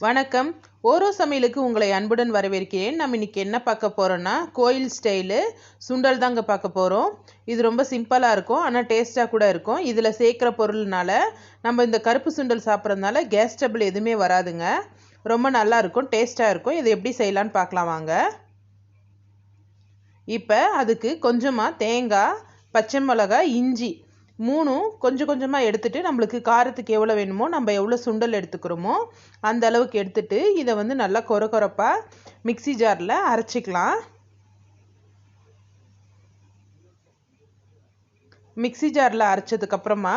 வணக்கம். ஓரோ சமையலுக்கு உங்களை அன்புடன் வரவேற்கிறேன். நம்ம இன்னைக்கு என்ன பார்க்க போறோம்னா கோயில் ஸ்டைலு சுண்டல் தாங்க பார்க்க போகிறோம். இது ரொம்ப சிம்பிளாக இருக்கும், ஆனால் டேஸ்ட்டாக கூட இருக்கும். இதில் சேர்க்குற பொருள்னால நம்ம இந்த கருப்பு சுண்டல் சாப்பிட்றதுனால கேஸ் ட்ரபிள் எதுவுமே வராதுங்க. ரொம்ப நல்லா இருக்கும், டேஸ்ட்டாக இருக்கும். இதை எப்படி செய்யலான்னு பார்க்கலாம் வாங்க. இப்போ அதுக்கு கொஞ்சமாக தேங்காய், பச்சை மிளகாய், இஞ்சி மூணும் கொஞ்சம் கொஞ்சமாக எடுத்துகிட்டு நம்மளுக்கு காரத்துக்கு எவ்வளோ வேணுமோ நம்ம எவ்வளோ சுண்டல் எடுத்துக்கிறோமோ அந்த அளவுக்கு எடுத்துகிட்டு இதை வந்து நல்லா கொரப்பாக மிக்ஸி ஜாரில் அரைச்சிக்கலாம். மிக்ஸி ஜாரில் அரைச்சதுக்கப்புறமா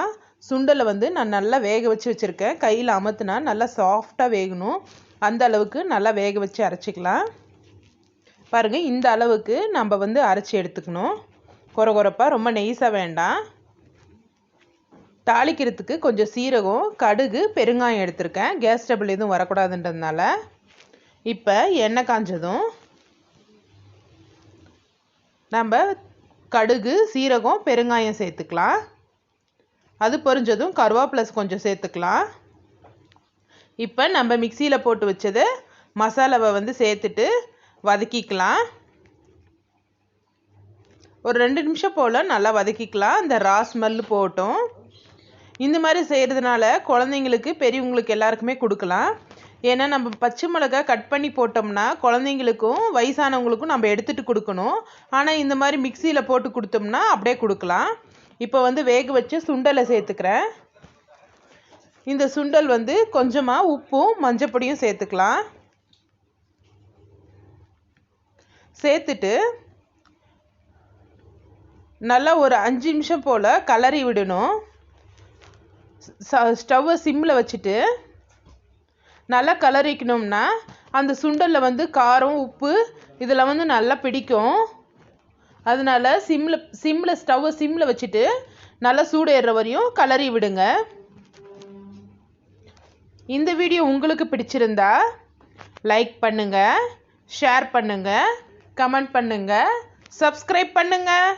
சுண்டலை வந்து நான் நல்லா வேக வச்சு வச்சுருக்கேன். கையில் அமர்த்தினா நல்லா சாஃப்டாக வேகணும், அந்த அளவுக்கு நல்லா வேக வச்சு அரைச்சிக்கலாம். பாருங்கள், இந்த அளவுக்கு நம்ம வந்து அரைச்சி எடுத்துக்கணும். கொரப்பாக, ரொம்ப நெய்ஸாக வேண்டாம். தாளிக்கிறதுக்கு கொஞ்சம் சீரகம், கடுகு, பெருங்காயம் எடுத்திருக்கேன். கேஸ் ட்ரபிள் எதுவும் வரக்கூடாதுன்றதுனால. இப்போ எண்ணெய் காஞ்சதும் நம்ம கடுகு, சீரகம், பெருங்காயம் சேர்த்துக்கலாம். அது பொரிஞ்சதும் கருவேப்பிலை கொஞ்சம் சேர்த்துக்கலாம். இப்போ நம்ம மிக்சியில் போட்டு வச்சது மசாலாவை வந்து சேர்த்துட்டு வதக்கிக்கலாம். ஒரு 2 நிமிஷம் போல் நல்லா வதக்கிக்கலாம். இந்த ரா ஸ்மெல் போகட்டும். இந்த மாதிரி செய்கிறதுனால குழந்தைங்களுக்கு, பெரியவங்களுக்கு எல்லாருக்குமே கொடுக்கலாம். ஏன்னா நம்ம பச்சை மிளகாய் கட் பண்ணி போட்டோம்னா குழந்தைங்களுக்கும் வயசானவங்களுக்கும் நம்ம எடுத்துகிட்டு கொடுக்கணும். ஆனால் இந்த மாதிரி மிக்சியில் போட்டு கொடுத்தோம்னா அப்படியே கொடுக்கலாம். இப்போ வந்து வேக வச்சு சுண்டலை சேர்த்துக்கிறேன். இந்த சுண்டல் வந்து கொஞ்சமாக உப்பும் மஞ்சப்பொடியும் சேர்த்துக்கலாம். சேர்த்துட்டு நல்லா ஒரு 5 நிமிஷம் போல் கலரி விடணும். ஸ்டவ்வை சிம்மில் வச்சுட்டு நல்லா கலரிக்கணும்னா அந்த சுண்டலில் வந்து காரம், உப்பு இதில் வந்து நல்லா பிடிக்கும். அதனால ஸ்டவ்வை சிம்மில் வச்சுட்டு நல்லா சூடேறுற வரையும் கலரி விடுங்க. இந்த வீடியோ உங்களுக்கு பிடிச்சிருந்தா லைக் பண்ணுங்கள், ஷேர் பண்ணுங்கள், கமெண்ட் பண்ணுங்கள், சப்ஸ்கிரைப் பண்ணுங்கள்.